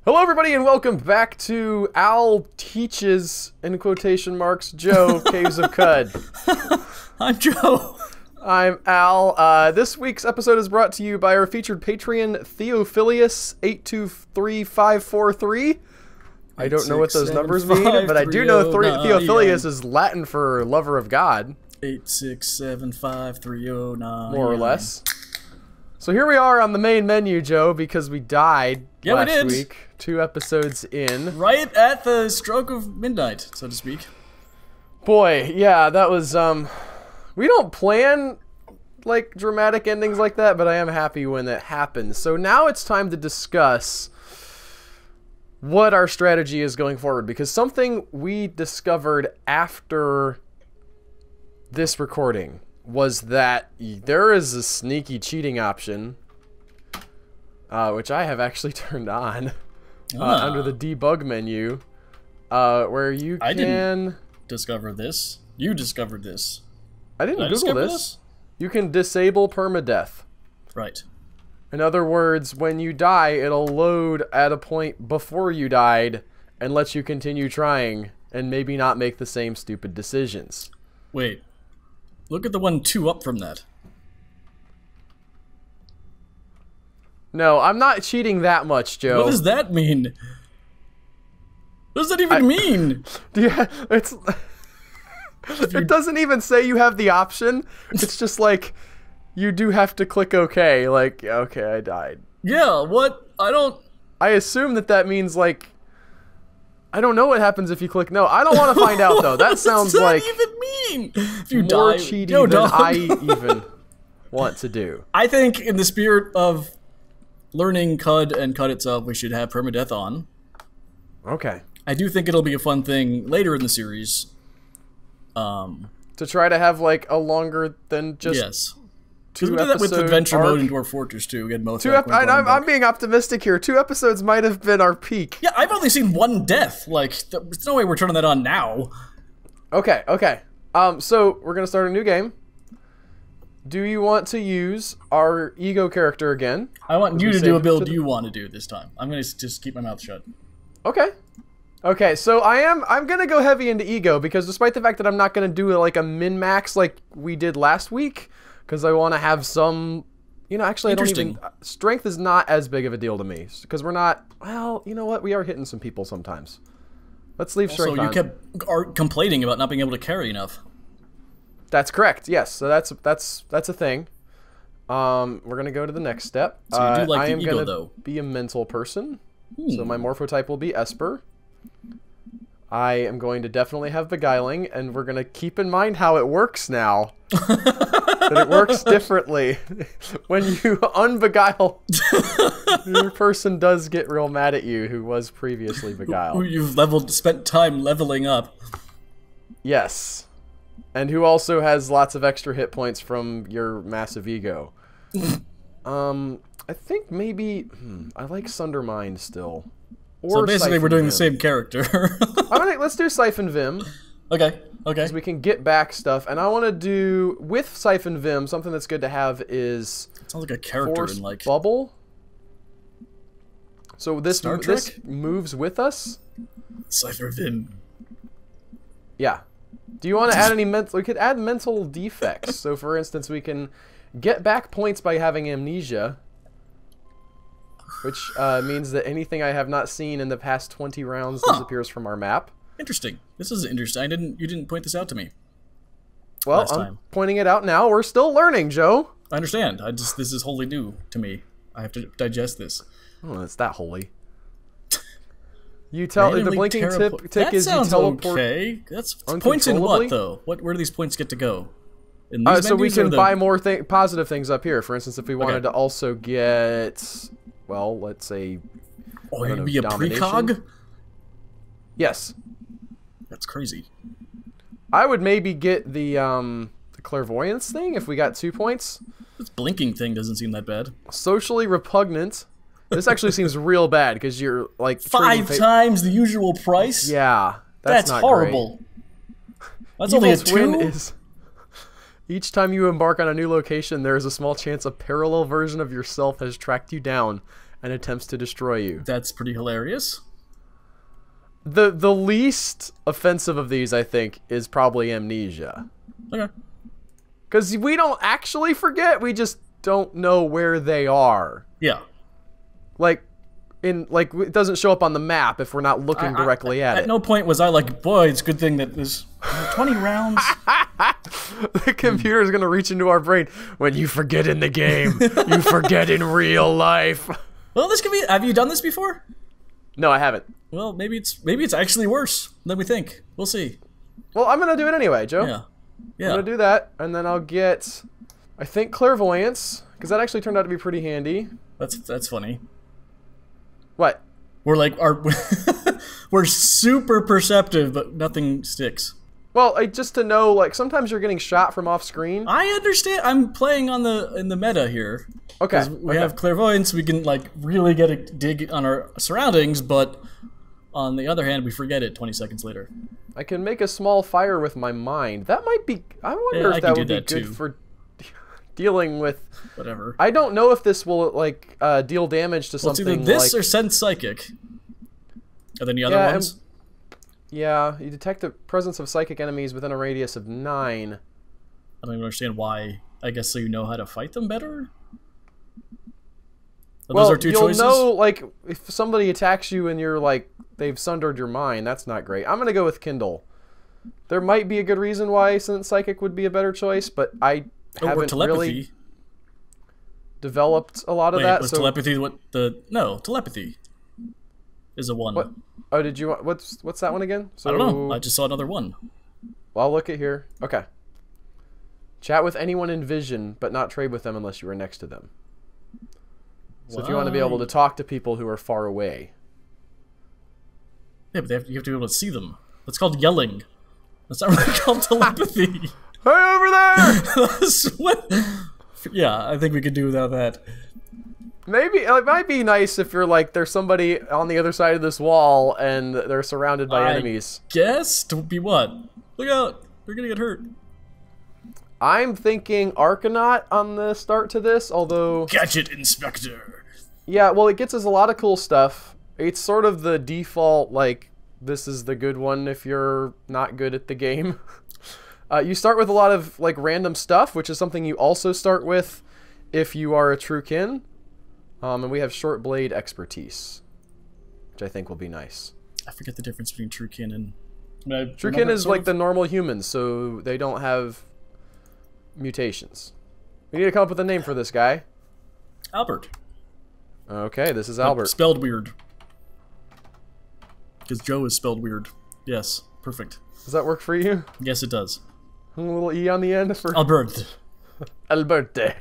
Hello everybody and welcome back to Al Teaches, in quotation marks, Joe, Caves of Cud. I'm Joe. I'm Al. This week's episode is brought to you by our featured Patreon, Theophilius823543. I don't know what those numbers mean, but I do know Theophilius is Latin for lover of God. 8675309. More or less. So here we are on the main menu, Joe, because we died last week. 2 episodes in. Right at the stroke of midnight, so to speak. Boy, yeah, that was, we don't plan, like, dramatic endings like that, but I am happy when it happens. So now it's time to discuss what our strategy is going forward, because something we discovered after this recording was that there is a sneaky cheating option, which I have actually turned on. Under the debug menu, where you can... I didn't discover this. You discovered this. I didn't Google this. You can disable permadeath. Right. In other words, when you die, it'll load at a point before you died and let you continue trying and maybe not make the same stupid decisions. Wait. Look at the one 2 up from that. No, I'm not cheating that much, Joe. What does that mean? What does that even mean? Yeah, it's... It doesn't even say you have the option. It's just like, you do have to click OK. Like, okay, I died. Yeah, what? I assume that means, like... I don't know what happens if you click no. I don't want to find out, though. That sounds like... What does that even mean? If you more die, cheating than I even want to do. I think, in the spirit of learning CUD and CUD itself, we should have permadeath on. Okay. I do think it'll be a fun thing later in the series. To try to have, like, a longer than just... Yes. Because we did that with Adventure Mode and Dwarf Fortress 2. We had most I'm being optimistic here. 2 episodes might have been our peak. Yeah, I've only seen 1 death. Like, there's no way we're turning that on now. Okay, okay. So, we're going to start a new game. Do you want to use our ego character again? I want you to do a build you want to do this time. I'm going to just keep my mouth shut. Okay. Okay, so I'm going to go heavy into ego, because despite the fact that I'm not going to do like a min-max like we did last week, because I want to have some, you know, actually I don't even, strength is not as big of a deal to me, because we're not, well, you know what, we are hitting some people sometimes. Let's leave strength on. So you kept complaining about not being able to carry enough. That's correct, yes, so that's a thing. We're going to go to the next step. So you do like I the am ego, going though. to be a mental person, so my morphotype will be Esper. I am going to definitely have beguiling, and we're going to keep in mind how it works now. That it works differently. When you unbeguile, your person does get real mad at you who was previously beguiled. Who you've spent time leveling up. Yes. And who also has lots of extra hit points from your massive ego. I think maybe... I like Sundermind still. Or so basically Siphon we're doing Vim. the same character. Let's do Siphon Vim. Okay, okay. Because we can get back stuff. And I want to do, with Siphon Vim, something that's good to have is... Sounds like a character Force in, like... Bubble. So this moves with us? Siphon Vim. Yeah. Do you want to add any mental... We could add mental defects. So, for instance, we can get back points by having Amnesia. Which means that anything I have not seen in the past 20 rounds disappears from our map. Interesting. This is interesting. You didn't point this out to me. Well, I'm pointing it out now. We're still learning, Joe. I understand. This is wholly new to me. I have to digest this. Oh, it's that holy. You tell the blinking tick is you teleport. Okay. That's points in what though? Where do these points get to go? In these so we can buy more positive things up here. For instance, if we wanted to also get, well, let's say, oh, you'd be a precog? Yes. That's crazy. I would maybe get the clairvoyance thing if we got 2 points. This blinking thing doesn't seem that bad. Socially repugnant. This actually seems real bad because you're like 5 times the usual price. Yeah, that's not horrible. Great. That's only a 2. Twin is each time you embark on a new location, there is a small chance a parallel version of yourself has tracked you down and attempts to destroy you. That's pretty hilarious. The least offensive of these, I think, is probably Amnesia. Okay. Because we don't actually forget, we just don't know where they are. Yeah. Like, it doesn't show up on the map if we're not looking directly at it. At no point was I like, boy, it's a good thing that there's 20 rounds. The computer's gonna reach into our brain. When you forget in the game, you forget in real life. Well, this could be. Have you done this before? No, I haven't. Well, maybe it's actually worse than we think. We'll see. Well, I'm gonna do it anyway, Joe. Yeah. I'm gonna do that, and then I'll get, I think, clairvoyance, because that actually turned out to be pretty handy. That's funny. What? We're like we're super perceptive, but nothing sticks. Well, just to know, like, sometimes you're getting shot from off screen. I understand. I'm playing on in the meta here. Okay. We have clairvoyance. We can like really get a dig on our surroundings, but on the other hand, we forget it 20 seconds later. I can make a small fire with my mind. That might be. I wonder if that would be good for dealing with. Whatever. I don't know if this will like deal damage to something. It's either this or sense psychic. Are there any other ones? Yeah, you detect the presence of psychic enemies within a radius of 9. I don't even understand why. I guess so you know how to fight them better? Well, those are two choices? You'll know, like, if somebody attacks you and you're like, they've sundered your mind, that's not great. I'm going to go with Kindle. There might be a good reason why Sense Psychic would be a better choice, but I haven't really developed a lot of that. Was telepathy what the... No, telepathy is a 1. What? Oh, did you want... What's that one again? So, I don't know. I just saw another 1. Well, I'll look at here. Okay. Chat with anyone in vision, but not trade with them unless you are next to them. So if you want to be able to talk to people who are far away. Yeah, but you have to be able to see them. That's called yelling. That's not really called telepathy. Hey, over there! Yeah, I think we could do without that. Maybe it might be nice if you're like there's somebody on the other side of this wall and they're surrounded by enemies. Guess to be what? Look out! They're gonna get hurt. I'm thinking Arcanaut on the start to this, although... Gadget Inspector! Yeah, well, it gets us a lot of cool stuff. It's sort of the default, like, this is the good one if you're not good at the game. You start with a lot of, like, random stuff, which is something you also start with if you are a true kin. And we have short blade expertise, which I think will be nice. I forget the difference between true kin and... True kin is like the normal humans, so they don't have... mutations. We need to come up with a name for this guy. Albert. Okay, this is Albert. Spelled weird. Because Joe is spelled weird. Yes, perfect. Does that work for you? Yes, it does. A little E on the end for... Albert. Alberte.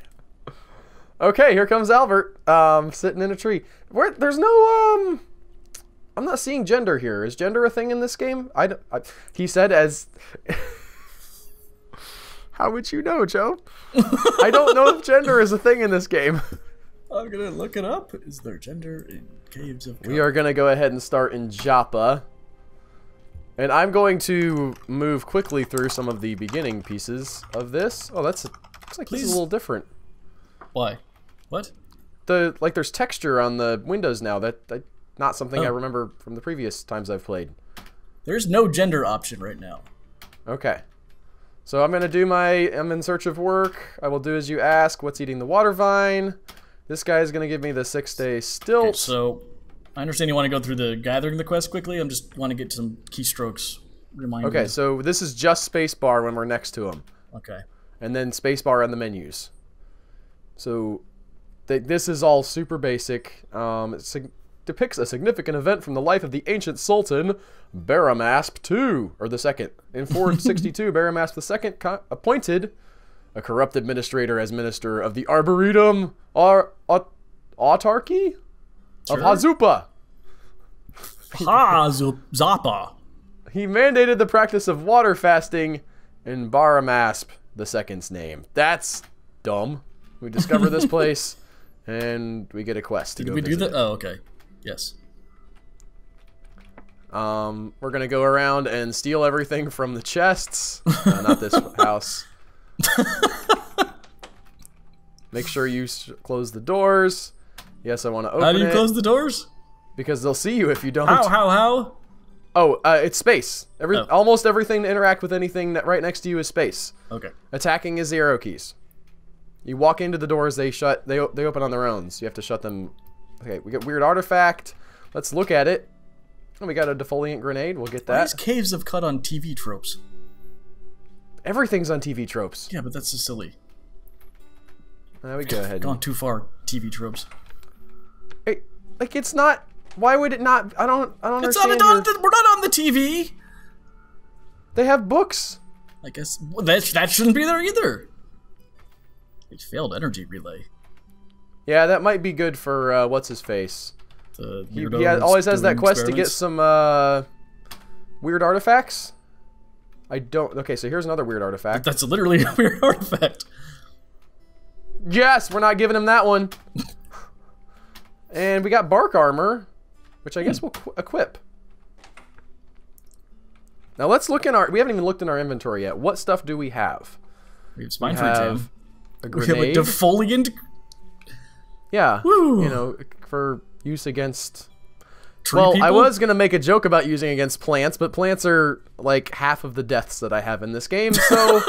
Okay, here comes Albert, sitting in a tree. There's no, I'm not seeing gender here. Is gender a thing in this game? He said as... How would you know, Joe? I don't know if gender is a thing in this game. I'm gonna look it up. Is there gender in Caves of God? We are gonna go ahead and start in Joppa. And I'm going to move quickly through some of the beginning pieces of this. Oh, looks like this is a little different. Why? What? There's texture on the windows now. That not something I remember from the previous times I've played. There's no gender option right now. Okay. So I'm gonna do I'm in search of work. I will do as you ask. What's eating the water vine? This guy is gonna give me the 6-day stilt. Okay, so I understand you want to go through the gathering the quest quickly. I'm just want to get some keystrokes. Okay, so this is just spacebar when we're next to him. Okay. And then spacebar on the menus. So this is all super basic. It depicts a significant event from the life of the ancient Sultan, Baramasp II, or the second. In 462, Baramasp II appointed a corrupt administrator as minister of the Arboretum Autarky of Hazupa. Zappa. He mandated the practice of water fasting in Baramasp II's name. That's dumb. We discover this place, and we get a quest to go Did we do visit that? Oh, okay. Yes. We're gonna go around and steal everything from the chests. Not this house. Make sure you close the doors. Yes, I want to open it. How do you close the doors? Because they'll see you if you don't. How? Oh, it's space. Almost everything to interact with anything that right next to you is space. Okay. Attacking is the arrow keys. You walk into the doors, they shut. They open on their own. So you have to shut them. Okay, we get weird artifact. Let's look at it. Oh, we got a defoliant grenade. We'll get that. These caves have cut on TV tropes. Everything's on TV tropes. Yeah, but that's just silly. We go ahead. Gone too far. TV tropes. Hey, like it's not. Why would it not? I don't It's understand. not we're not on the TV. They have books. I guess that shouldn't be there either. They failed energy relay. Yeah, that might be good for what's his face. He always has that quest to get some weird artifacts. I don't. Okay, so here's another weird artifact. That's literally a weird artifact. Yes, we're not giving him that one. And we got bark armor, which I guess we'll equip. Now let's look in our. We haven't even looked in our inventory yet. What stuff do we have? We have spine free jam. A grenade. We have a defoliant. Yeah. Woo. You know, for use against. Tree Well, people? I was gonna make a joke about using against plants, but plants are like half of the deaths that I have in this game, so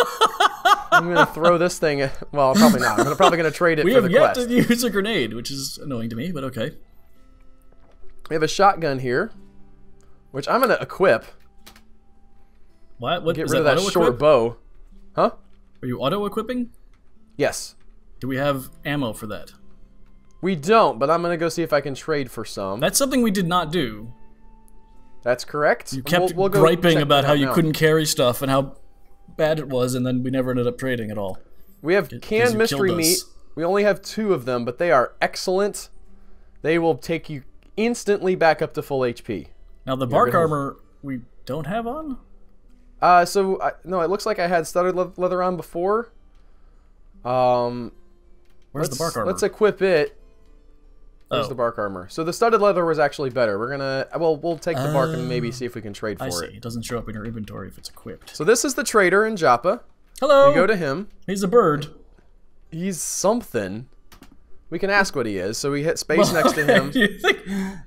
I'm gonna throw this thing. Well, probably not. I'm probably gonna trade it for the quest. We have yet to use a grenade, which is annoying to me, but okay. We have a shotgun here, which I'm gonna equip. What Get is rid of that auto-equip? short bow. Huh? Are you auto-equipping? Yes. Do we have ammo for that? We don't, but I'm gonna go see if I can trade for some. That's something we did not do. That's correct. You kept We'll go griping check about that how out you now. couldn't carry stuff and how bad it was, and then we never ended up trading at all. We have canned you mystery killed meat. us. We only have 2 of them, but they are excellent. They will take you instantly back up to full HP. Now the bark armor we don't have on? No, it looks like I had studded leather on before. Where's the bark armor? Let's equip it. Where's the bark armor? So the studded leather was actually better. We're gonna, we'll take the bark and maybe see if we can trade for I see. it. It doesn't show up in your inventory if it's equipped. So this is the trader in Joppa. Hello! You go to him. He's a bird. He's something. We can ask what he is. So we hit space next to him. Do you think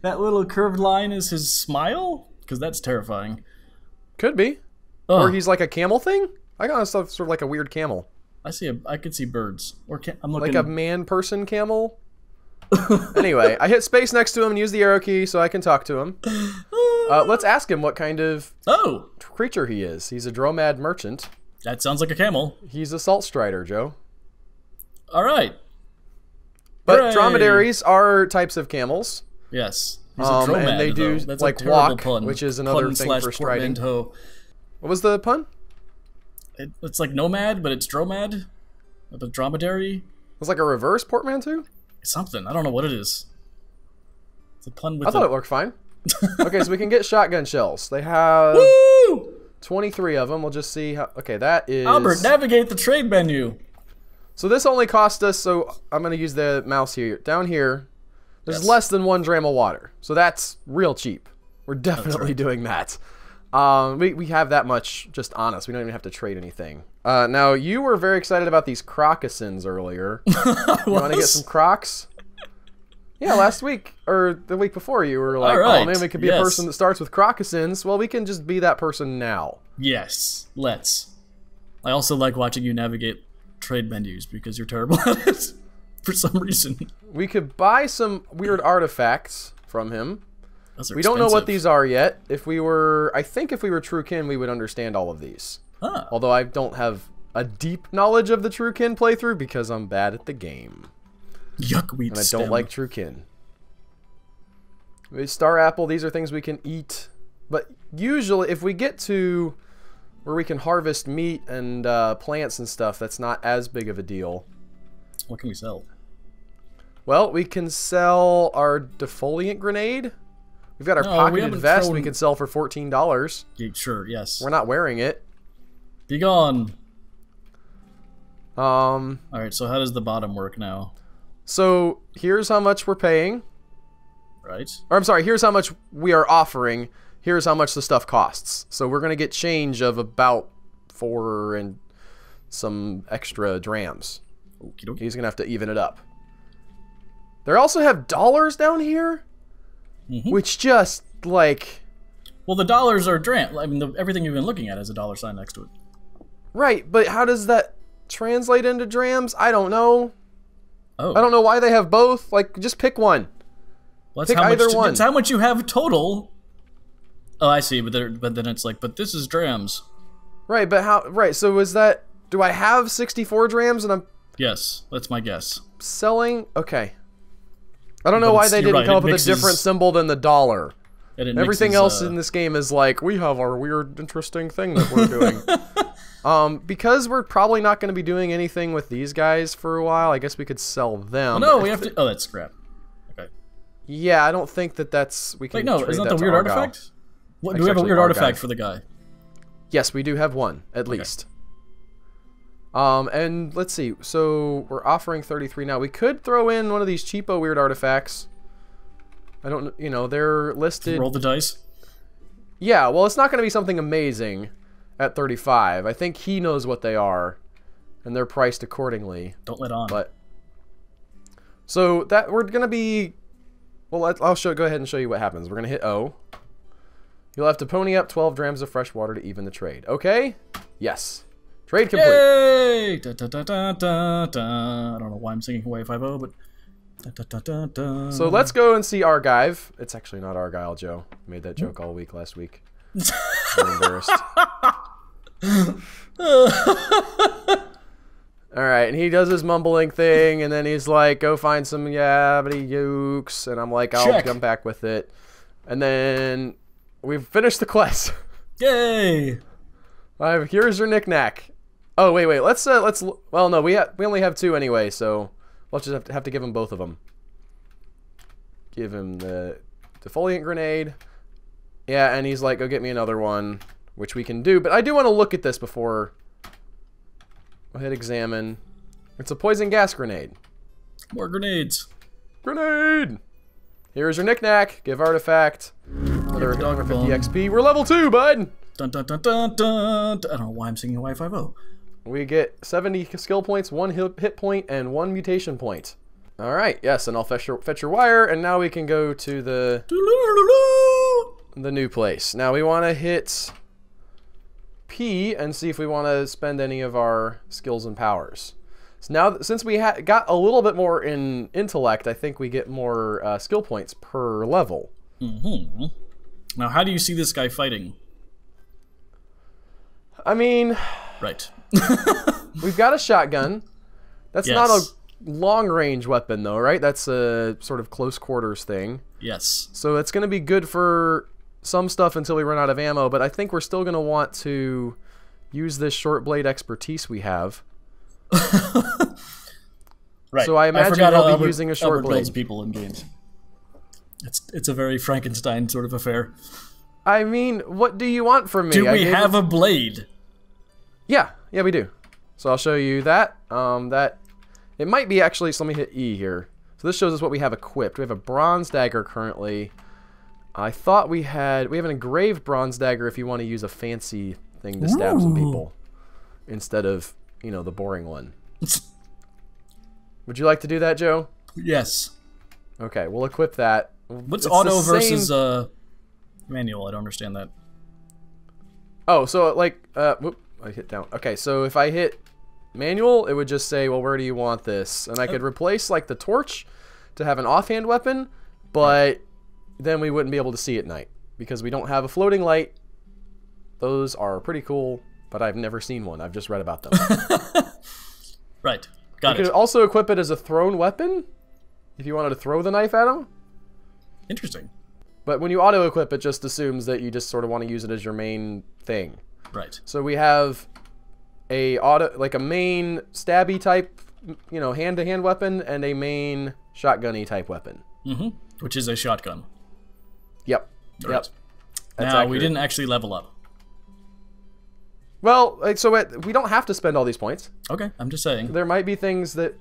that little curved line is his smile? Because that's terrifying. Could be. Ugh. Or he's like a camel thing? I got sort of like a weird camel. I could see birds. Or I'm looking Like a man-person camel? Anyway, I hit space next to him and use the arrow key so I can talk to him. Let's ask him what kind of creature he is. He's a dromad merchant. That sounds like a camel. He's a salt strider, Joe. All right. But Hooray. dromedaries are types of camels. Yes. He's a dromad, and they do though. That's like a terrible walk, pun. which is another Pun thing slash for striding. portmanteau. What was the pun? It's like nomad, but it's dromad. The dromedary. It's like a reverse portmanteau? Something. I don't know what it is. It's a pun with I thought it worked fine. Okay, so we can get shotgun shells. They have Woo! 23 of them. We'll just see how... Okay, that is... Albert, navigate the trade menu. So this only cost us... So I'm going to use the mouse here. Down here, there's less than 1 dram of water. So that's real cheap. We're definitely doing that. We have that much just on us. We don't even have to trade anything. Now, you were very excited about these crocossins earlier. You want to get some crocs? Yeah, last week, or the week before, you were like, oh man, we could be a person that starts with crocossins. Well, we can just be that person now. Yes, let's. I also like watching you navigate trade menus because you're terrible at it for some reason. We could buy some weird artifacts from him. We don't know what these are yet. If we were, I think if we were True Kin, we would understand all of these. Huh. Although I don't have a deep knowledge of the True Kin playthrough because I'm bad at the game. Yuck wheat And I stem. don't like True Kin. Star apple, these are things we can eat. But usually, if we get to where we can harvest meat and plants and stuff, that's not as big of a deal. What can we sell? Well, we can sell our defoliant grenade. We've got our pocketed vest we can sell for $14. Yeah, sure, yes. We're not wearing it. Be gone. Alright, so how does the bottom work now? So, here's how much we're paying. Right. Or, I'm sorry, here's how much we are offering. Here's how much the stuff costs. So, we're going to get change of about 4 and some extra drams. Okie dokie. He's going to have to even it up. They also have dollars down here, which just like. Well, the dollars are dram. I mean, everything you've been looking at has a dollar sign next to it. Right, but how does that translate into drams? I don't know. Oh. I don't know why they have both. Like, just pick one. Well, pick either one. It's how much you have total. Oh, I see. But then it's like, but this is drams. Right, but how? Right, so is that? Do I have 64 drams and I'm? Yes, that's my guess. Selling? Okay. I don't know why they didn't come up with a different symbol than the dollar. And everything else in this game is like, we have our weird, interesting thing that we're doing. Because we're probably not going to be doing anything with these guys for a while, I guess we could sell them. Well, no, we have to. Oh, that's scrap. Okay. Yeah, I don't think that's. We can. Wait, no, isn't that the weird artifact? What, do we have a weird artifact for the guy? Yes, we do have one, at least. And let's see. So we're offering 33 now. We could throw in one of these cheapo weird artifacts. I don't, you know, they're listed. Roll the dice. Yeah, well, it's not going to be something amazing at 35. I think he knows what they are, and they're priced accordingly. Don't let on. But so that we're going to be. Well, I'll go ahead and show you what happens. We're going to hit O. You'll have to pony up 12 drams of fresh water to even the trade. Okay? Yes. Trade complete. Yay! Da, da, da, da, da, da. I don't know why I'm singing Hawaii 5-0, but. Da, da, da, da, da. So let's go and see Argive. It's actually not Argyle, Joe. I made that joke all week last week. I'm embarrassed. Alright, and he does his mumbling thing, and then he's like, go find some yabbity yukes, and I'm like, I'll come back with it. And then we've finished the quest. Yay! Here's your knick-knack. Oh, wait, let's, well, no, we only have 2 anyway, so we'll just have to give him both of them. Give him the defoliant grenade. Yeah, and he's like, go get me another one, which we can do, but I do want to look at this before. Go ahead, examine. It's a poison gas grenade. More grenades. Grenade! Here's your knick-knack. Give artifact. Another 150 XP. We're level 2, bud! Dun, dun, dun, dun, dun. I don't know why I'm singing Hawaii 5-0. We get 70 skill points, 1 hit point, and 1 mutation point. Alright, yes, and I'll fetch your wire, and now we can go to the new place. Now we want to hit P and see if we want to spend any of our skills and powers. So now, since we got a little bit more in intellect, I think we get more skill points per level. Mm-hmm. Now, how do you see this guy fighting? I mean... Right. We've got a shotgun. That's not a long-range weapon, though, right? That's a sort of close quarters thing. Yes. So it's going to be good for some stuff until we run out of ammo, but I think we're still going to want to use this short blade expertise we have. Right. So I imagine I'll be using a short blade. Builds people in games. It's a very Frankenstein sort of affair. I mean, what do you want from me? Do we have a blade? Yeah, we do. So I'll show you that. It might be actually, so let me hit E here. So this shows us what we have equipped. We have a bronze dagger currently. I thought we have an engraved bronze dagger if you want to use a fancy thing to stab some people instead of, you know, the boring one. Would you like to do that, Joe? Yes. Okay, we'll equip that. What's auto versus manual? I don't understand that. Oh, so like, whoop, I hit down. Okay, so if I hit manual, it would just say, well, where do you want this? And I could replace like the torch to have an offhand weapon, but then we wouldn't be able to see at night because we don't have a floating light. Those are pretty cool, but I've never seen one. I've just read about them. Right. Got it. You could also equip it as a thrown weapon if you wanted to throw the knife at them. Interesting. But when you auto-equip, it just assumes that you just sort of want to use it as your main thing. Right. So we have a main stabby type, you know, hand-to-hand weapon and a main shotgunny type weapon. Mm-hmm. Which is a shotgun. Yep. Right. Yep. That's now, accurate. we didn't actually level up. Well, we don't have to spend all these points. Okay, I'm just saying. There might be things that,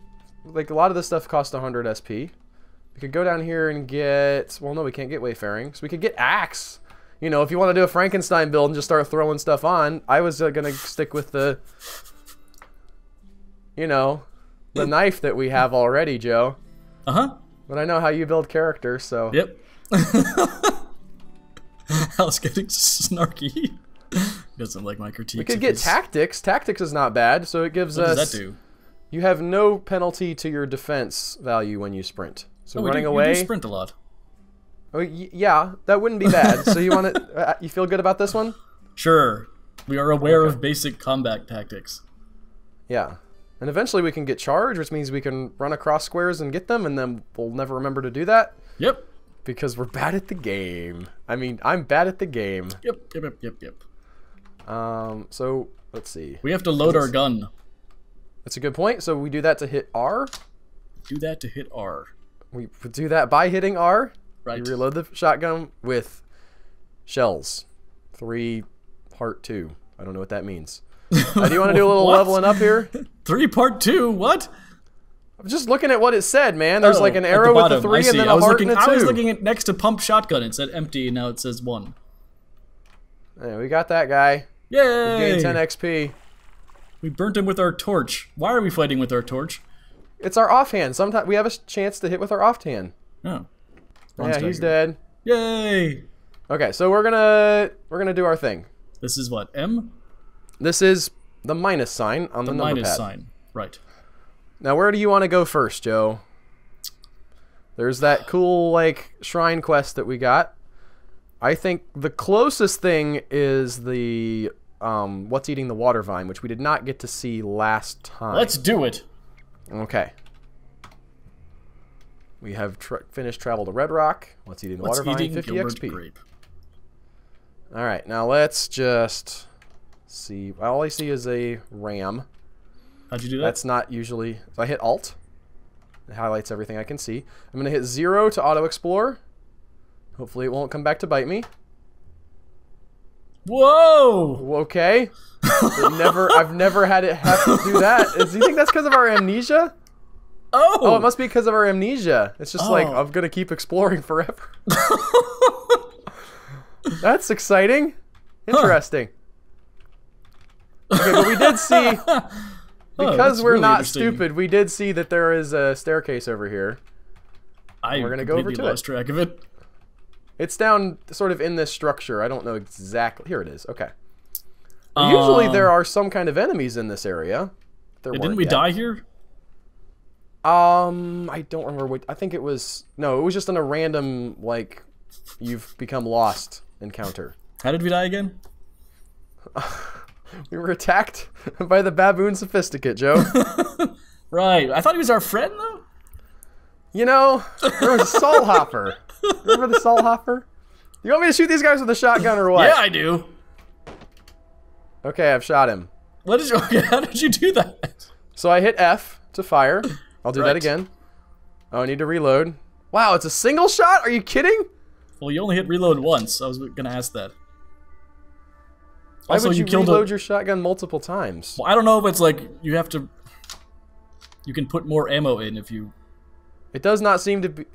like a lot of this stuff costs 100 SP. We could go down here and get, well, no, we can't get Wayfaring. So we could get Axe. You know, if you want to do a Frankenstein build and just start throwing stuff on, I was going to stick with the, you know, the knife that we have already, Joe. Uh-huh. But I know how you build characters, so... Yep. Hal's getting snarky. Doesn't like my critiques. We could get tactics. Tactics is not bad, so it gives us... What does that do? You have no penalty to your defense value when you sprint. So running You away... do sprint a lot. Oh, yeah, that wouldn't be bad. So you want to... you feel good about this one? Sure. We are aware of basic combat tactics. Yeah. And eventually we can get charge, which means we can run across squares and get them, and then we'll never remember to do that. Yep. Because we're bad at the game. I mean, I'm bad at the game. Yep. So, let's see. We have to load our gun. That's a good point. So we do that to hit R. Do that to hit R. We do that by hitting R. Right. You reload the shotgun with shells. 3 part 2. I don't know what that means. Do you want to do a little leveling up here? 3 part 2? What? I'm just looking at what it said, man. There's like an arrow with a 3 and then a heart and a 2. I was looking at next to pump shotgun. It said empty, and now it says 1. Yeah, we got that guy. Yay! He's gained 10 XP. We burnt him with our torch. Why are we fighting with our torch? It's our offhand. Sometimes we have a chance to hit with our offhand. Oh. Yeah, he's dead. Yay! Okay, so we're gonna do our thing. This is what, M? This is the minus sign on the number pad. The minus sign, right. Now, where do you want to go first, Joe? There's that cool, like, shrine quest that we got. I think the closest thing is the, what's eating the water vine, which we did not get to see last time. Let's do it. Okay. We have finished travel to Red Rock. What's eating the water vine? 50 XP. Grape. All right, now let's just see. All I see is a ram. How'd you do that? That's not usually... So I hit Alt. It highlights everything I can see. I'm going to hit 0 to auto-explore. Hopefully it won't come back to bite me. Whoa! Okay. I've never had it have to do that. Do you think that's because of our amnesia? Oh, it must be because of our amnesia. It's just like, I'm going to keep exploring forever. That's exciting. Interesting. Okay, but we did see... Because we're really not stupid, we did see that there is a staircase over here. We're going to go over to lost track of it. It's down sort of in this structure. I don't know exactly. Here it is. Okay. Usually there are some kind of enemies in this area. Didn't we die here? I don't remember what... I think it was... No, it was just in a random, like, you've become lost encounter. How did we die again? We were attacked by the baboon sophisticate, Joe. Right. I thought he was our friend, though. You know, there was a soul hopper. Remember the soul hopper? You want me to shoot these guys with a shotgun or what? Yeah, I do. Okay, I've shot him. Okay, how did you do that? So I hit F to fire. I'll do that again. Oh, I need to reload. Wow, it's a single shot? Are you kidding? Well, you only hit reload once. I was going to ask that. Why would you reload your shotgun multiple times? Well, I don't know if it's like you have to... You can put more ammo in if you... It does not seem to be...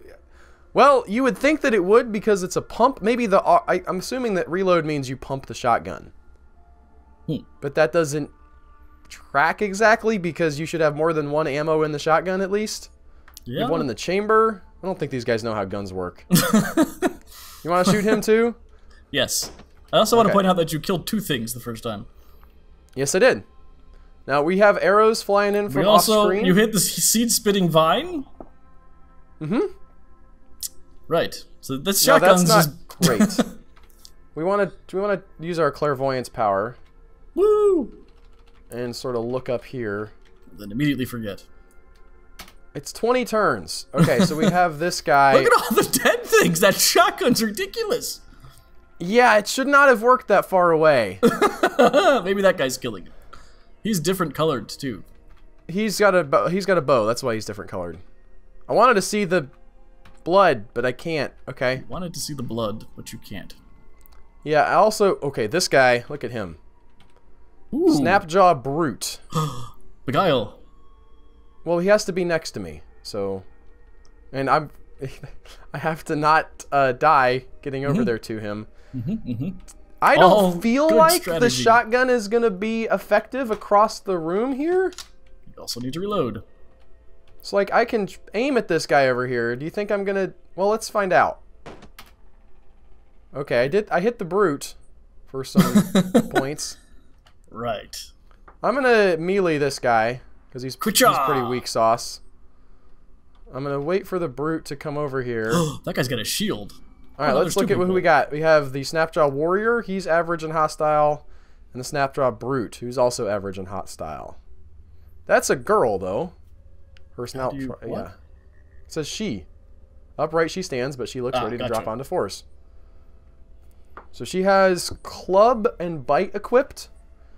Well, you would think that it would because it's a pump. Maybe the... I'm assuming that reload means you pump the shotgun. But that doesn't track exactly because you should have more than one ammo in the shotgun at least. Yeah. You have one in the chamber. I don't think these guys know how guns work. You want to shoot him too? Yes. I also want to point out that you killed 2 things the first time. Yes, I did. Now, we have arrows flying in from off-screen. You hit the seed-spitting vine? Mm-hmm. Right. So this shotgun's that's not great. We want to use our clairvoyance power. Woo! And sort of look up here. Then immediately forget. It's 20 turns. Okay, so we have this guy. Look at all the dead things! That shotgun's ridiculous! Yeah, it should not have worked that far away. Maybe that guy's killing him. He's different colored too. He's got a bow. That's why he's different colored. I wanted to see the blood, but I can't. Okay. Wanted to see the blood, but you can't. Yeah. I also this guy. Look at him. Ooh. Snapjaw brute. Beguile. Well, he has to be next to me. So, and I have to not die getting over there to him. I don't feel like the shotgun is going to be effective across the room here. You also need to reload. So, like, I can aim at this guy over here. Do you think I'm gonna... Well, let's find out. Okay, I hit the brute for some points. Right. I'm gonna melee this guy, because he's pretty weak sauce. I'm gonna wait for the brute to come over here. That guy's got a shield. Alright, let's look at who we got. We have the Snapjaw Warrior, he's average and hostile. And the Snapjaw Brute, who's also average and hostile. That's a girl, though. Her snout, yeah. It says she. Upright she stands, but she looks ready to drop onto force. So she has club and bite equipped.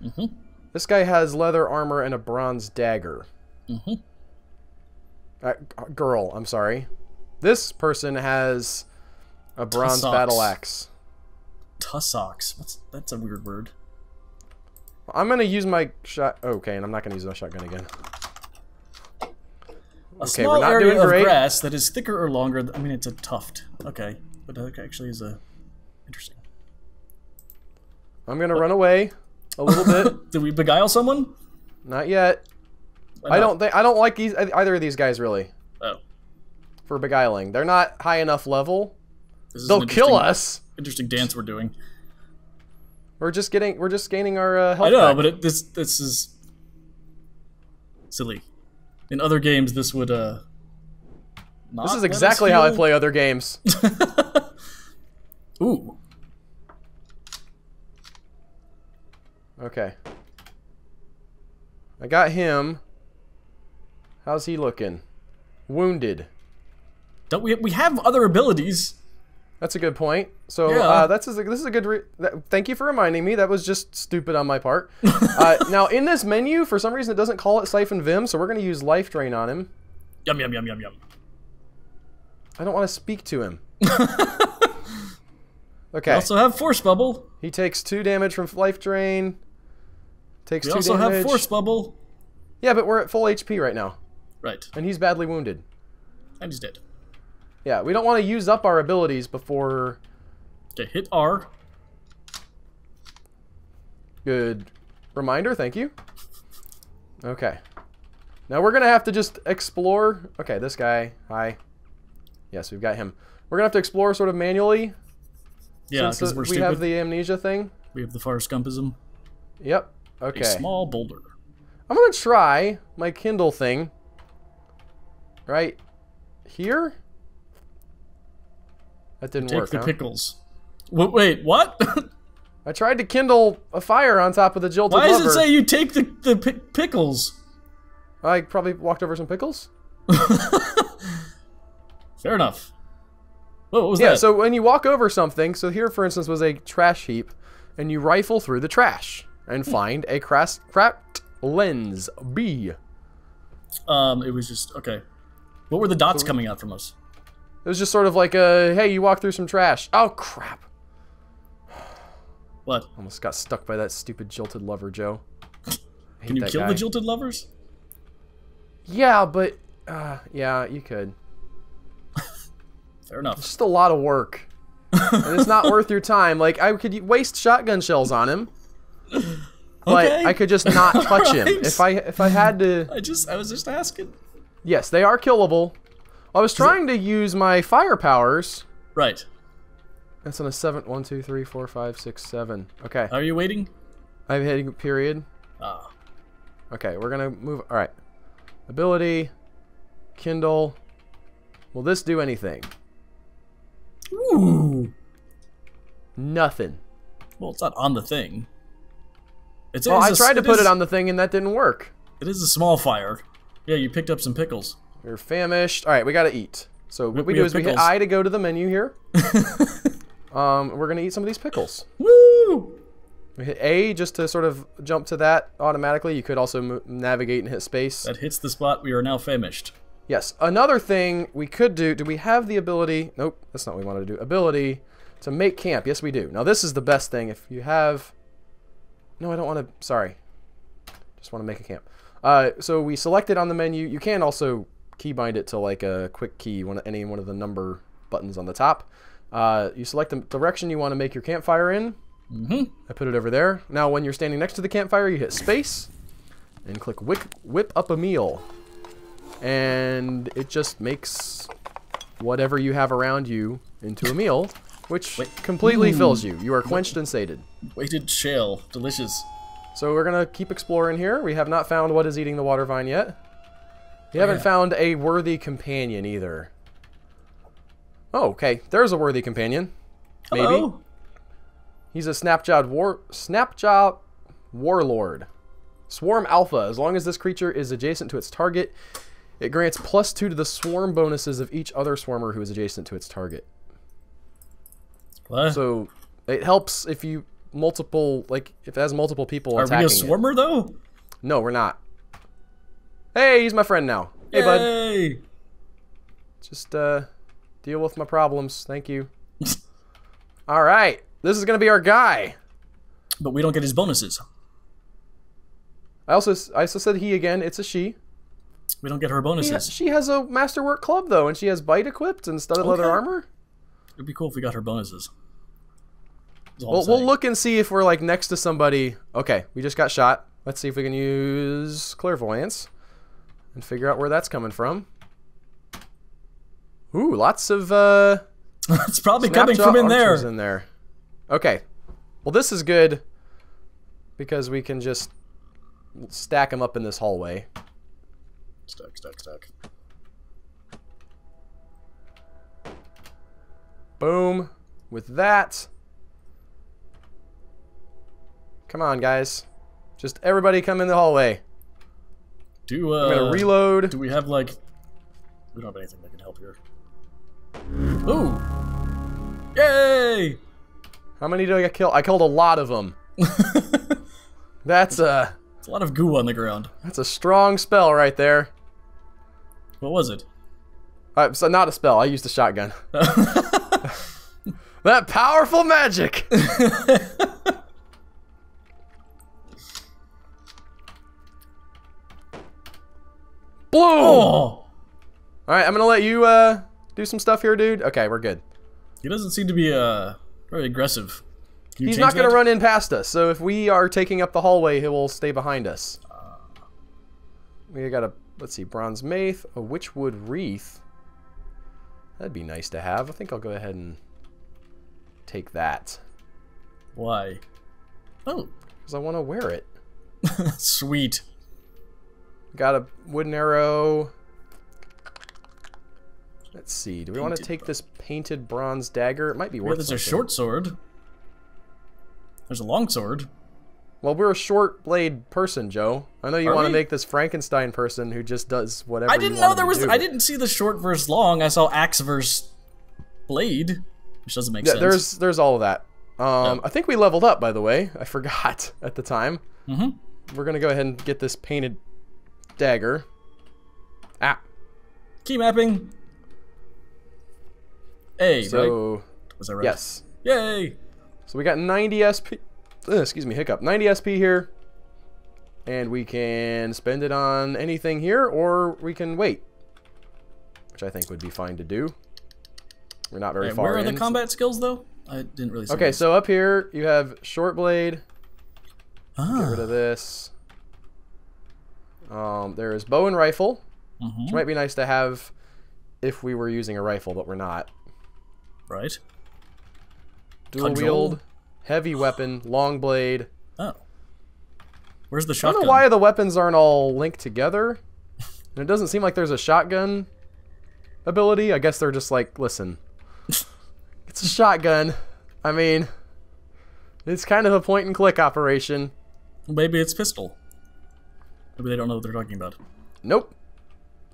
Mm-hmm. This guy has leather armor and a bronze dagger. Mm-hmm. Girl, I'm sorry. This person has a bronze battle axe. Tussocks. That's a weird word. I'm gonna use my shot. Okay, and I'm not gonna use my shotgun again. A small area of grass that is thicker or longer. I mean, it's a tuft. Okay, but that actually is interesting. I'm gonna run away a little bit. Did we beguile someone? Not yet. I don't like either of these guys really. Oh. For beguiling, they're not high enough level. They'll kill us. Interesting dance we're doing. We're just gaining our health. I know, back. but this is silly. In other games, this would not. This is exactly how I play other games. Ooh. Okay. I got him. How's he looking? Wounded. Don't we have other abilities? That's a good point. So yeah. this is a good. Thank you for reminding me. That was just stupid on my part. Now in this menu, for some reason, it doesn't call it Siphon Vim, so we're going to use Life Drain on him. Yum yum yum yum yum. I don't want to speak to him. Okay. We also have Force Bubble. He takes 2 damage from Life Drain. Takes 2 damage. We also have Force Bubble. Yeah, but we're at full HP right now. Right. And he's badly wounded. And he's dead. Yeah, we don't want to use up our abilities before... Okay, hit R. Good reminder, thank you. Okay. Now we're going to have to just explore... Okay, this guy. Hi. Yes, we've got him. We're going to have to explore sort of manually. Yeah, because we have the amnesia thing. We have the fire scumpism. Yep. Okay. A small boulder. I'm going to try my Kindle thing. Right here? That didn't work, Take the pickles. Wait, what? I tried to kindle a fire on top of the jilted lover. Why does it say you take the pickles? I probably walked over some pickles. Fair enough. Whoa, what was yeah, that? so when you walk over something, so here, for instance, was a trash heap, and you rifle through the trash and find a cracked lens B. It was just, okay. What were the dots coming out from us? It was just sort of like a, hey, you walk through some trash. Oh, crap. What? Almost got stuck by that stupid jilted lover, Joe. Can you kill the jilted lovers? Yeah, but, yeah, you could. Fair enough. It's just a lot of work. And it's not worth your time. Like, I could waste shotgun shells on him. But okay. I could just not touch him. If I had to... I was just asking. Yes, they are killable. I was trying to use my fire powers. Right. That's on a 7. 1, 2, 3, 4, 5, 6, 7. Okay. Are you waiting? I'm hitting a period. Ah. Okay, we're gonna move. All right. Ability. Kindle. Will this do anything? Ooh. Nothing. Well, it's not on the thing. Well, I tried to put it on the thing and that didn't work. It is a small fire. Yeah, you picked up some pickles. We're famished. All right, we gotta eat. So what we do is we hit I to go to the menu here. We're gonna eat some of these pickles. Woo! We hit A just to sort of jump to that automatically. You could also navigate and hit space. That hits the spot. We are now famished. Yes. Another thing we could do. Do we have the ability? Nope. That's not what we wanted to do. Ability to make camp. Yes, we do. Now this is the best thing. If you have. No, I don't want to. Sorry. Just want to make a camp. So we select it on the menu. You can also keybind it to like a quick key, any one of the number buttons on the top. You select the direction you want to make your campfire in. I put it over there. Now when you're standing next to the campfire, you hit space and click whip up a meal. and it just makes whatever you have around you into a meal, which completely fills you. You are quenched and sated. Weighted shale. Delicious. So we're gonna keep exploring here. We have not found what is eating the water vine yet. We haven't found a worthy companion either. Oh, okay. There's a worthy companion. Maybe. Hello. He's a Snapjaw Warlord. Swarm Alpha. As long as this creature is adjacent to its target, it grants +2 to the swarm bonuses of each other swarmer who is adjacent to its target. What? So it helps if you if it has multiple people Are attacking we a swarmer though? No, we're not. Hey, he's my friend now. Hey, bud. Just deal with my problems. Thank you. All right. This is going to be our guy. But we don't get his bonuses. I also said he again. It's a she. We don't get her bonuses. She has a masterwork club, though, and she has bite equipped and studded leather armor. It'd be cool if we got her bonuses. Well, we'll look and see if we're, like, next to somebody. Okay, we just got shot. Let's see if we can use clairvoyance and figure out where that's coming from. Ooh, lots of, it's probably coming from in there. Okay. Well, this is good because we can just stack them up in this hallway. Stack, stack, stack. Boom. With that. Come on, guys. Just everybody come in the hallway. I'm gonna reload. Do we have, like... We don't have anything that can help here. Ooh! Yay! How many did I kill? I killed a lot of them. That's a... It's a lot of goo on the ground. That's a strong spell right there. What was it? So not a spell. I used a shotgun. That powerful magic! Bloom! Oh! Alright, I'm gonna let you do some stuff here, dude. Okay, we're good. He doesn't seem to be very aggressive. He's not gonna run in past us, so if we are taking up the hallway, he will stay behind us. We got a, let's see, bronze mace, a witchwood wreath. That'd be nice to have. I think I'll go ahead and take that. Why? Oh. Because I want to wear it. Sweet. Got a wooden arrow. Let's see. Do we want to take this painted bronze dagger? It might be worth There's something. a short sword. There's a long sword. Well, we're a short blade person, Joe. I know you want to make this Frankenstein person who just does whatever. I didn't know there was. I didn't see the short versus long. I saw axe versus blade, which doesn't make sense. There's all of that. I think we leveled up, by the way. I forgot at the time. We're gonna go ahead and get this painted dagger. Ah. Key mapping. A. So right? Was that right? Yes. Yay. So we got 90 SP. Excuse me, hiccup. 90 SP here. And we can spend it on anything here, or we can wait. Which I think would be fine to do. We're not very far in. Where are the combat skills, though? I didn't really see Okay, so up here, you have short blade. Ah. Get rid of this. There is bow and rifle. Which might be nice to have if we were using a rifle, but we're not. Right. Dual wield, heavy weapon, long blade. Oh. Where's the shotgun? I don't know why the weapons aren't all linked together. And it doesn't seem like there's a shotgun ability. I guess they're just like, listen, it's a shotgun. I mean, it's kind of a point and click operation. Maybe it's pistol. Maybe they don't know what they're talking about. Nope.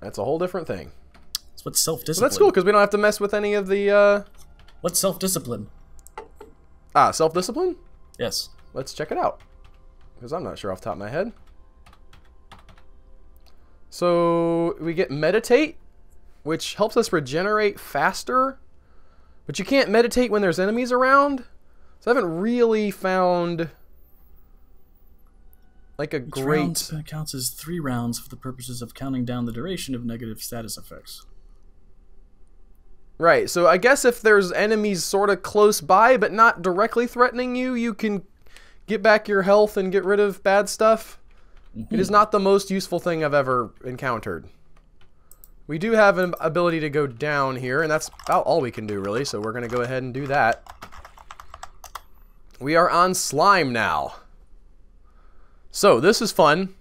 That's a whole different thing. It's what's self-discipline. So that's cool because we don't have to mess with any of the What's self-discipline? Self-discipline? Yes. Let's check it out. Because I'm not sure off the top of my head. So we get meditate, which helps us regenerate faster. But you can't meditate when there's enemies around. So I haven't really found like a great... Round counts as 3 rounds for the purposes of counting down the duration of negative status effects. Right, so I guess if there's enemies sort of close by but not directly threatening you, you can get back your health and get rid of bad stuff. It is not the most useful thing I've ever encountered. We do have an ability to go down here, and that's about all we can do, really, so we're going to go ahead and do that. We are on slime now. So, this is fun.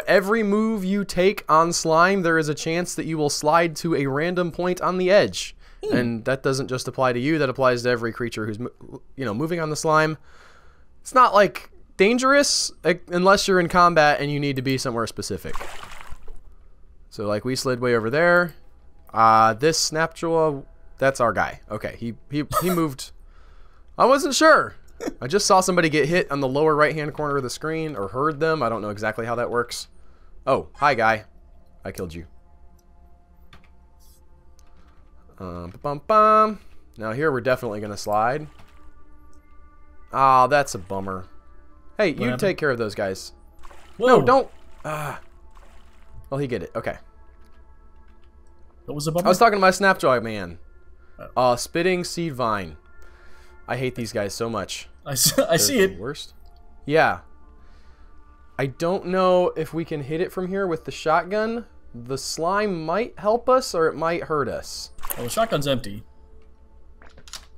Every move you take on slime, there is a chance that you will slide to a random point on the edge. And that doesn't just apply to you, that applies to every creature who's, moving on the slime. It's not, like, dangerous, unless you're in combat and you need to be somewhere specific. So, like, we slid way over there. This Snapjaw, that's our guy. Okay, he moved. I wasn't sure. I just saw somebody get hit on the lower right-hand corner of the screen, or heard them. I don't know exactly how that works. Oh, hi, guy. I killed you. Bum. Now here we're definitely going to slide. Ah, that's a bummer. Hey, you take care of those guys. Whoa. No, don't. Well, he get it. Okay. What was the bummer? I was talking to my Snapjaw man. Spitting Seed Vine. I hate these guys so much. I see it. Worst. Yeah. I don't know if we can hit it from here with the shotgun. The slime might help us, or it might hurt us. Well, the shotgun's empty.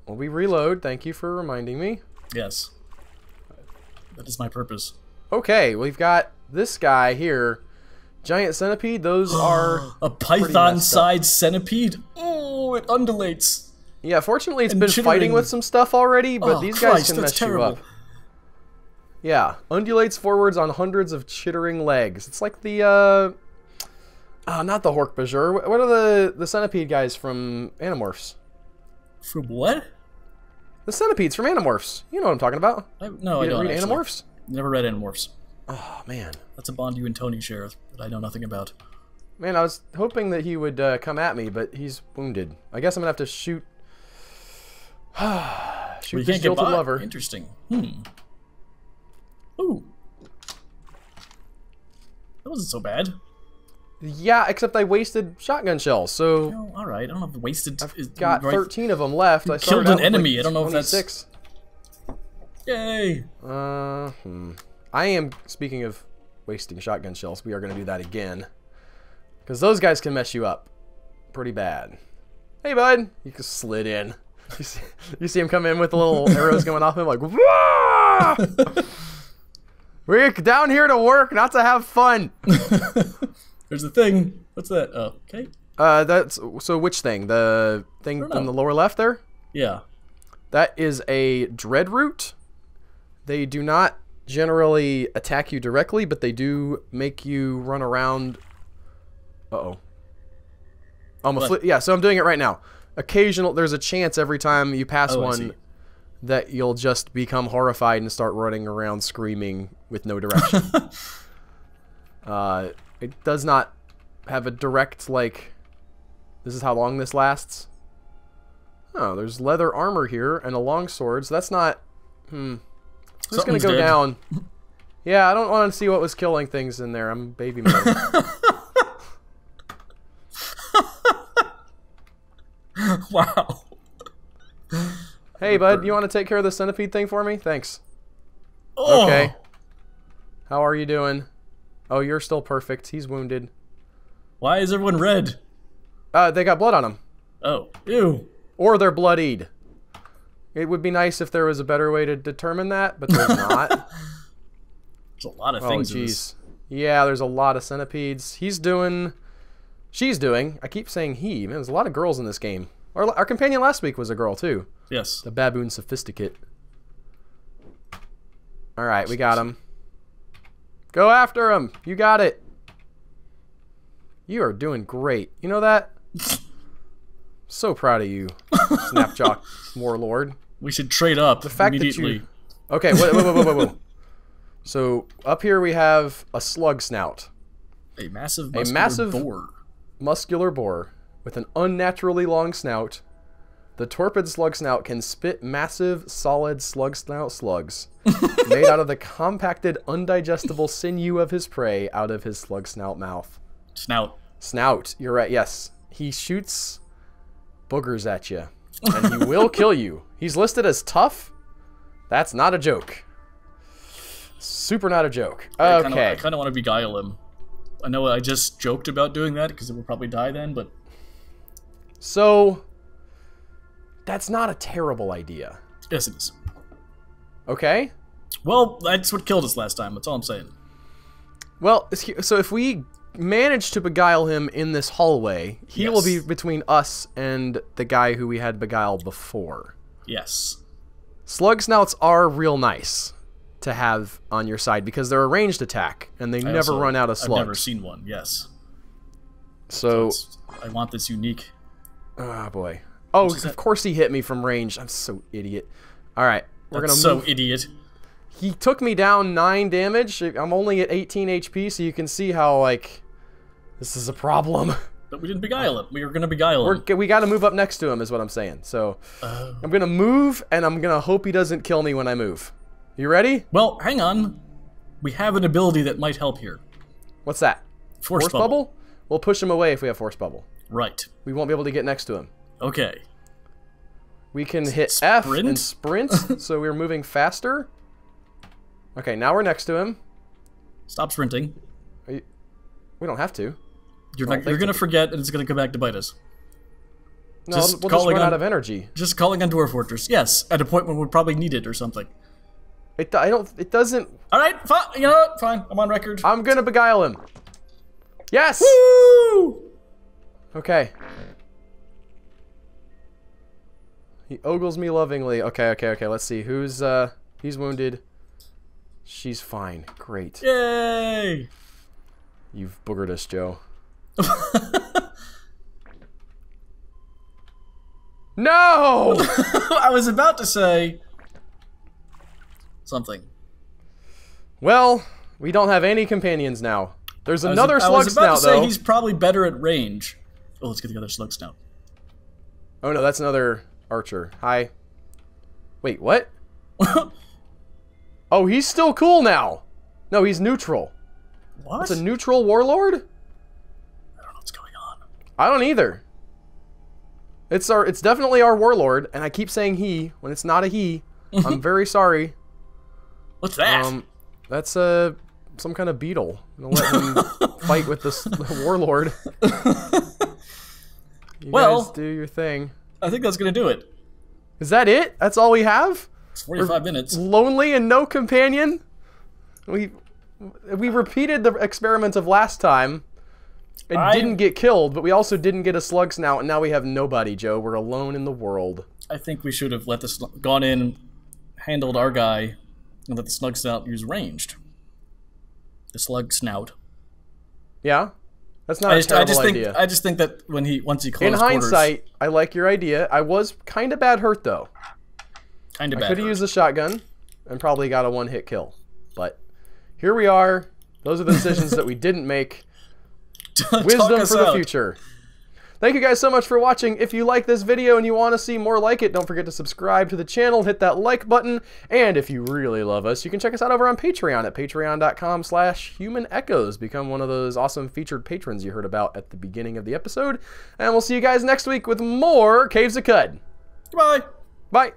Well, we reload. Thank you for reminding me. Yes. That is my purpose. Okay, we've got this guy here. Giant centipede. Those are a python-sized centipede. Oh, it undulates. Yeah, fortunately, it's been fighting with some stuff already, but these guys can mess you up. Yeah, undulates forwards on hundreds of chittering legs. It's like the, not the Hork-Bajir. What are the centipede guys from Animorphs? From what? The centipedes from Animorphs. You know what I'm talking about. No, I don't. Read Animorphs? Never read Animorphs. Oh, man. That's a bond you and Tony share that I know nothing about. Man, I was hoping that he would come at me, but he's wounded. I guess I'm going to have to shoot... shoot the jilted lover. Interesting. Ooh. That wasn't so bad. Yeah, except I wasted shotgun shells, so... No, alright, I don't know if wasted... I've got 13 of them left. I killed an enemy, I don't know if that's... 26. Yay! I am, speaking of wasting shotgun shells, we are going to do that again. Because those guys can mess you up pretty bad. Hey, bud! You just slid in. You see him come in with the little arrows going off him, like, wah! We're down here to work, not to have fun. There's the thing. What's that? Oh, okay. That's so. Which thing? The thing on the lower left there? Yeah. That is a dreadroot. They do not generally attack you directly, but they do make you run around. Uh-oh. Yeah, so I'm doing it right now. There's a chance every time you pass one that you'll just become horrified and start running around screaming with no direction. It does not have a direct, like, this is how long this lasts. Oh, there's leather armor here and a longsword, so that's not... I'm just gonna go down. Yeah, I don't want to see what was killing things in there. I'm baby mode. Wow. Hey, bud, you want to take care of the centipede thing for me? Thanks. Oh. Okay. How are you doing? Oh, you're still perfect. He's wounded. Why is everyone red? They got blood on them. Oh. Ew. Or they're bloodied. It would be nice if there was a better way to determine that, but there's not. There's a lot of things. Oh, jeez. Yeah, there's a lot of centipedes. She's doing... I keep saying he. Man, there's a lot of girls in this game. Our companion last week was a girl, too. Yes. The baboon sophisticate. Alright, we got him. Go after him! You got it! You are doing great. You know that? So proud of you, Snapjaw Warlord. We should trade up the fact immediately. That you... Okay, whoa. So, up here we have a slug snout. A massive boar. Muscular boar with an unnaturally long snout. The torpid slug snout can spit massive, solid slug snout slugs made out of the compacted, undigestible sinew of his prey out of his slug snout mouth. Snout. You're right. Yes, he shoots boogers at you, and he will kill you. He's listed as tough. That's not a joke. Super not a joke. Okay. I kind of want to beguile him. I know I just joked about doing that because it will probably die then, but... So, that's not a terrible idea. Yes, it is. Okay? Well, that's what killed us last time. That's all I'm saying. Well, so if we manage to beguile him in this hallway, he will be between us and the guy who we had beguiled before. Yes. Slug snouts are real nice to have on your side because they're a ranged attack and they never run out of slugs. I've never seen one, yes. So I want this unique. Oh boy. Oh, of course he hit me from range. I'm so idiot. Alright, we're gonna move. So idiot. He took me down 9 damage. I'm only at 18 HP, so you can see how, like, this is a problem. But we didn't beguile him. We were gonna beguile him. We gotta move up next to him, is what I'm saying. So, I'm gonna move, and I'm gonna hope he doesn't kill me when I move. You ready? Well, hang on. We have an ability that might help here. What's that? Force bubble? We'll push him away if we have force bubble. Right. We won't be able to get next to him. Okay. We can hit F and sprint, so we're moving faster. Okay, now we're next to him. Stop sprinting. We don't have to. You're gonna forget, and it's gonna come back to bite us. No, we'll just run out of energy. Just calling on Dwarf Fortress. Yes, at a point when we'll probably need it or something. It doesn't. All right, fine. You know what? Fine. I'm on record. I'm gonna beguile him. Yes. Woo! Okay. He ogles me lovingly. Okay. Let's see. Who's he's wounded. She's fine. Great. Yay! You've boogered us, Joe. No! I was about to say something. Well, we don't have any companions now. There's another slug snout, though. I was about to say he's probably better at range. Oh, let's get the other slug snout. Oh no, that's another archer. Hi. Wait, what? Oh, he's still cool now. No, he's neutral. What? It's a neutral warlord? I don't know what's going on. I don't either. It's definitely our warlord, and I keep saying he when it's not a he. I'm very sorry. What's that? That's some kind of beetle. I'm gonna let him fight with the warlord. You guys do your thing. I think that's gonna do it. Is that it? That's all we have? It's 45 minutes. Lonely and no companion? We repeated the experiment of last time and didn't get killed, but we also didn't get a slug snout, and now we have nobody, Joe. We're alone in the world. I think we should have gone in, handled our guy, and let the slug snout use ranged. The slug snout. Yeah? That's not a terrible idea. I just think that once he closed in hindsight, I like your idea. I was kind of bad hurt, though. Kind of bad. I could have used a shotgun and probably got a one-hit kill. But here we are. Those are the decisions that we didn't make. Wisdom for the future. Thank you guys so much for watching. If you like this video and you want to see more like it, don't forget to subscribe to the channel, hit that like button, and if you really love us, you can check us out over on Patreon at patreon.com/humanechoes. Become one of those awesome featured patrons you heard about at the beginning of the episode, and we'll see you guys next week with more Caves of Cud. Goodbye. Bye.